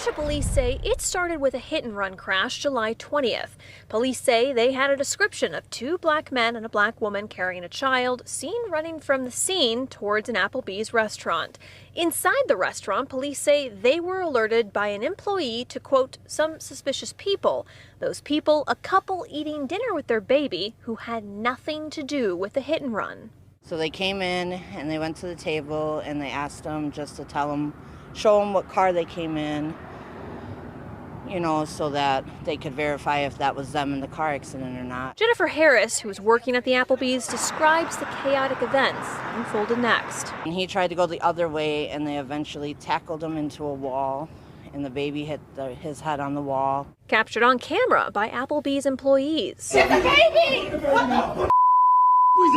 Kenosha police say it started with a hit-and-run crash July 20th. Police say they had a description of two black men and a black woman carrying a child seen running from the scene towards an Applebees restaurant. Inside the restaurant, police say they were alerted by an employee to, quote, some suspicious people. Those people, a couple eating dinner with their baby who had nothing to do with the hit-and-run. So they came in and they went to the table and they asked them just to show them what car they came in, so that they could verify if that was them in the car accident or not. Jennifer Harris, who was working at the Applebees, describes the chaotic events that unfolded next. And he tried to go the other way and they eventually tackled him into a wall and the baby hit his head on the wall. Captured on camera by Applebees employees. Get the baby!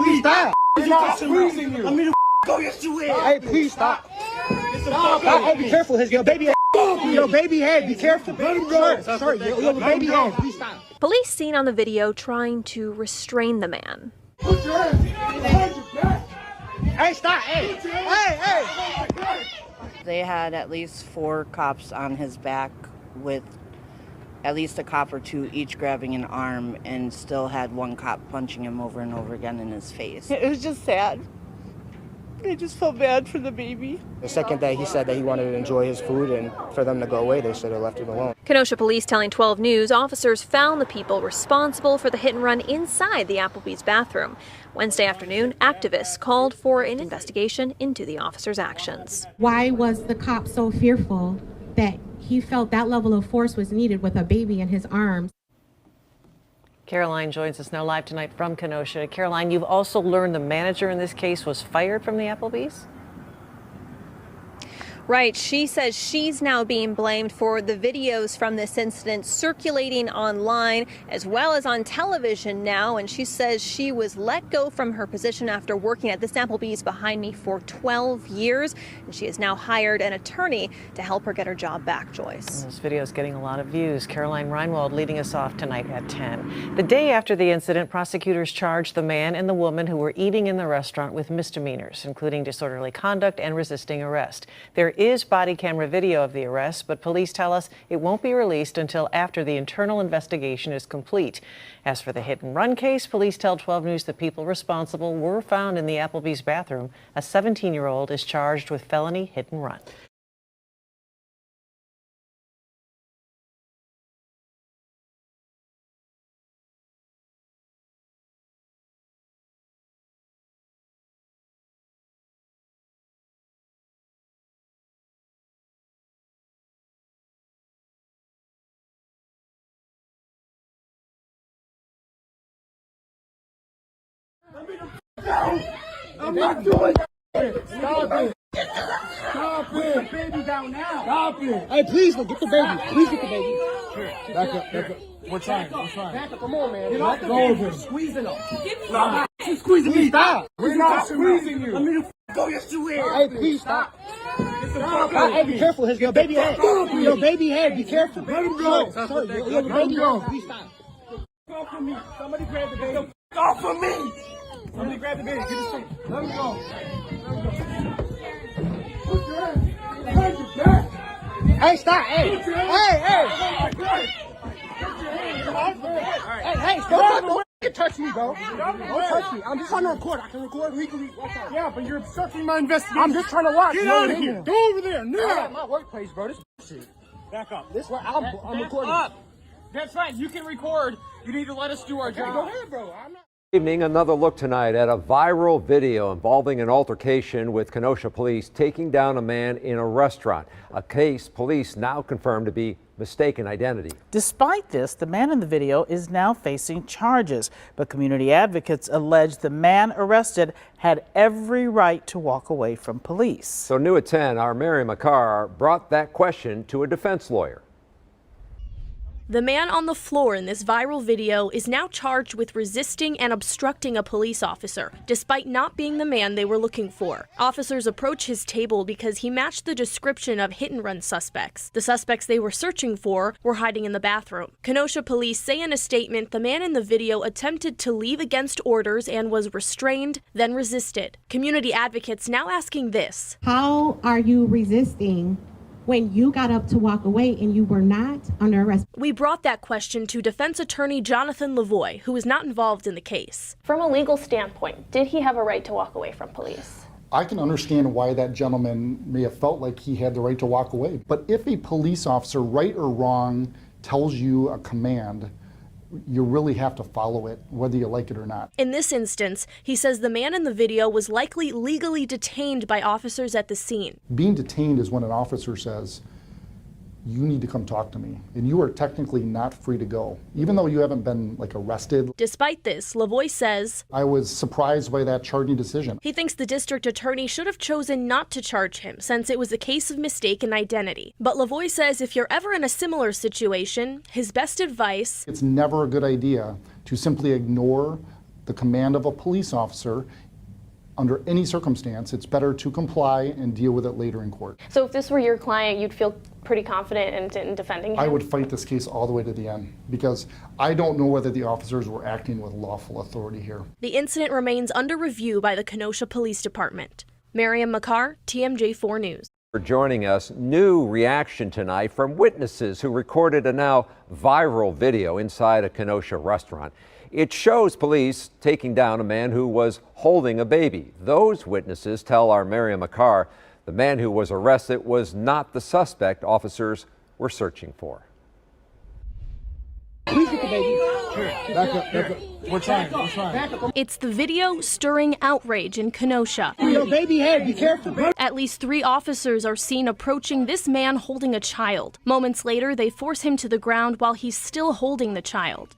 Please stop! He's not squeezing you. I mean, go yes you will. Hey, please stop. Hey, be careful. Your baby head. Your baby head. Be careful. Let him go. Sorry, your baby head. Please stop. Police seen on the video trying to restrain the man. Put your hands behind your back. Hey, stop. Hey. They had at least 4 cops on his back with at least a cop or 2 each grabbing an arm, and still had 1 cop punching him over and over again in his face. It was just sad. I just felt bad for the baby. The second day he said that he wanted to enjoy his food, and for them to go away, they should have left him alone. Kenosha police telling 12 News officers found the people responsible for the hit and run inside the Applebee's bathroom. Wednesday afternoon, activists called for an investigation into the officers' actions. Why was the cop so fearful that he felt that level of force was needed with a baby in his arms? Caroline joins us now live tonight from Kenosha. Caroline, you've also learned the manager in this case was fired from the Applebee's? Right. She says she's now being blamed for the videos from this incident circulating online as well as on television now. And she says she was let go from her position after working at this Applebee's behind me for 12 years. And she has now hired an attorney to help her get her job back, Joyce. This video is getting a lot of views. Caroline Reinwald leading us off tonight at 10. The day after the incident, prosecutors charged the man and the woman who were eating in the restaurant with misdemeanors, including disorderly conduct and resisting arrest. There is body camera video of the arrest, but police tell us it won't be released until after the internal investigation is complete. As for the hit and run case, police tell 12 News the people responsible were found in the Applebee's bathroom. A 17-year-old is charged with felony hit and run. I'm not doing it. Stop it. Stop it. Put the baby down now. Stop it. Hey, please get the baby. Please get the baby. Back up. We're trying. Back up. Come on, man. Get off the baby. Squeezing him. Stop. She's squeezing me. Stop. We're not squeezing you. I mean, go yes you will. Hey, please stop. Stop. Hey, be careful. Your baby head. Your baby head. Be careful. Let him go. Sorry, your baby head. Please stop. Off of me. Somebody grab the baby. Off of me. Somebody grab the baby. Get his feet. Let him go. Put your hands behind your back. Hey, stop. Hey. Put your hands. Hey, don't touch me, bro. Don't touch me. I'm just trying to record. I can record legally. Yeah, but you're obstructing my investigation. I'm just trying to watch. Get out of here. Go over there I'm now. at my workplace, bro. This shit. Back up. This where I'm recording. That's fine. You can record. You need to let us do our job. Go ahead, bro. I'm not. Evening, another look tonight at a viral video involving an altercation with Kenosha police taking down a man in a restaurant, a case police now confirm to be mistaken identity. Despite this, the man in the video is now facing charges, but community advocates allege the man arrested had every right to walk away from police. So new at 10, our Mary McCarr brought that question to a defense lawyer. The man on the floor in this viral video is now charged with resisting and obstructing a police officer, despite not being the man they were looking for. Officers approach his table because he matched the description of hit-and-run suspects. The suspects they were searching for were hiding in the bathroom. Kenosha police say in a statement the man in the video attempted to leave against orders and was restrained, then resisted. Community advocates now asking this. How are you resisting when you got up to walk away and you were not under arrest? We brought that question to defense attorney Jonathan Lavoie, who is not involved in the case. From a legal standpoint, did he have a right to walk away from police? I can understand why that gentleman may have felt like he had the right to walk away. But if a police officer, right or wrong, tells you a command, you really have to follow it, whether you like it or not. In this instance, he says the man in the video was likely legally detained by officers at the scene. Being detained is when an officer says, you need to come talk to me, and you are technically not free to go, even though you haven't been arrested. Despite this, Lavoie says, I was surprised by that charging decision. He thinks the district attorney should have chosen not to charge him since it was a case of mistaken identity. But Lavoie says if you're ever in a similar situation, his best advice: it's never a good idea to simply ignore the command of a police officer. Under any circumstance, it's better to comply and deal with it later in court. So if this were your client, you'd feel pretty confident in defending him? I would fight this case all the way to the end because I don't know whether the officers were acting with lawful authority here. The incident remains under review by the Kenosha Police Department. Miriam McCarr, TMJ4 News. For joining us, new reaction tonight from witnesses who recorded a now viral video inside a Kenosha restaurant. It shows police taking down a man who was holding a baby. Those witnesses tell our Miriam McCarr the man who was arrested was not the suspect officers were searching for. Please get the baby. Back up. We're trying. It's the video stirring outrage in Kenosha. Your baby head, be careful. At least 3 officers are seen approaching this man holding a child. Moments later, they force him to the ground while he's still holding the child.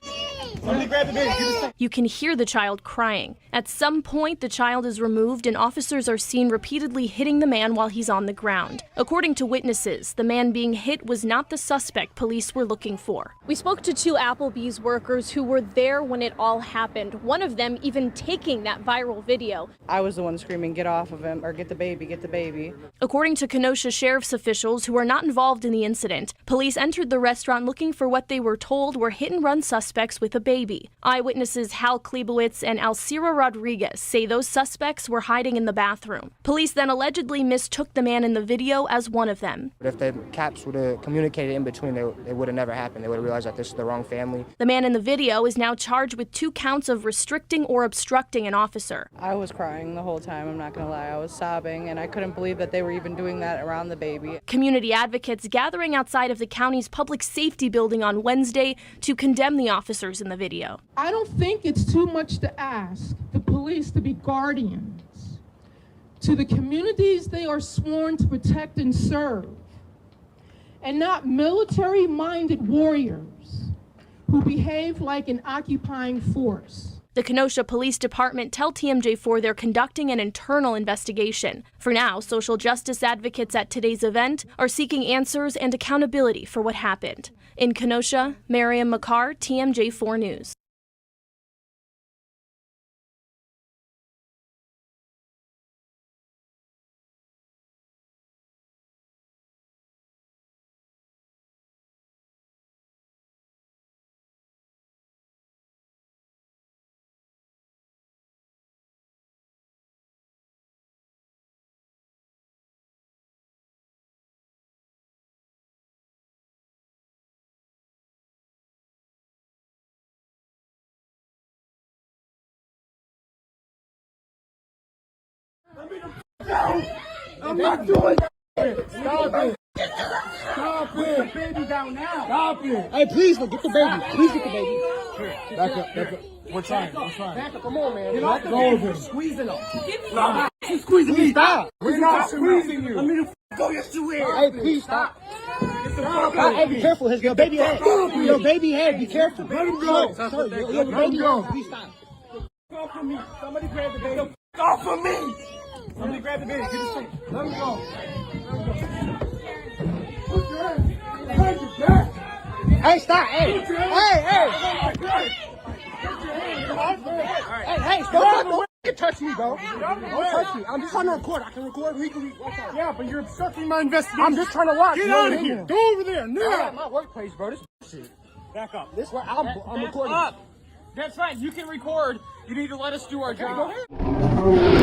Somebody grab the baby. You can hear the child crying. At some point, the child is removed and officers are seen repeatedly hitting the man while he's on the ground. According to witnesses, the man being hit was not the suspect police were looking for. We spoke to 2 Applebees workers who were there when it all happened, one of them even taking that viral video. I was the one screaming, get off of him, or get the baby, get the baby. According to Kenosha sheriff's officials who are not involved in the incident, police entered the restaurant looking for what they were told were hit-and-run suspects with a baby. Eyewitnesses Hal Klebowitz and Alcira Rodriguez say those suspects were hiding in the bathroom. Police then allegedly mistook the man in the video as one of them. If the cops would have communicated in between, it would have never happened. They would have realized that this is the wrong family. The man in the video is now charged with 2 counts of restricting or obstructing an officer. I was crying the whole time, I'm not gonna lie. I was sobbing, and I couldn't believe that they were even doing that around the baby. Community advocates gathering outside of the county's public safety building on Wednesday to condemn the officers in the video. I don't think it's too much to ask the police to be guardians to the communities they are sworn to protect and serve, and not military-minded warriors who behave like an occupying force. The Kenosha Police Department tell TMJ4 they're conducting an internal investigation. For now, social justice advocates at today's event are seeking answers and accountability for what happened. In Kenosha, Miriam McCarr, TMJ4 News. I'm not doing that. Stop it. Stop it. Put the baby down now. Stop it. Hey, please, get the baby. Please get the baby. Back up. We're trying. Back up, come on, man. Get off the baby. Squeezing him. Stop. She's squeezing me. Stop. We're not squeezing you. I mean, go, yes, you will. Hey, please stop. Hey, be careful. Your baby head. Your baby head. Be careful. Let him go. Your baby head. Please stop. Off of me. Somebody grab the baby. Off of me. Somebody grab the baby. Get his feet. Let him go. Put your hands behind your back. Hey, stop. Hey. Hey, don't touch me, bro. Don't touch me. I'm just trying to record. I can record legally. Yeah, but you're obstructing my investigation. I'm just trying to watch. Get out of here. Go over there now. I'm at my workplace, bro. This shit. Back up. This way. I'm recording. Up. That's right. You can record. You need to let us do our job. Go ahead.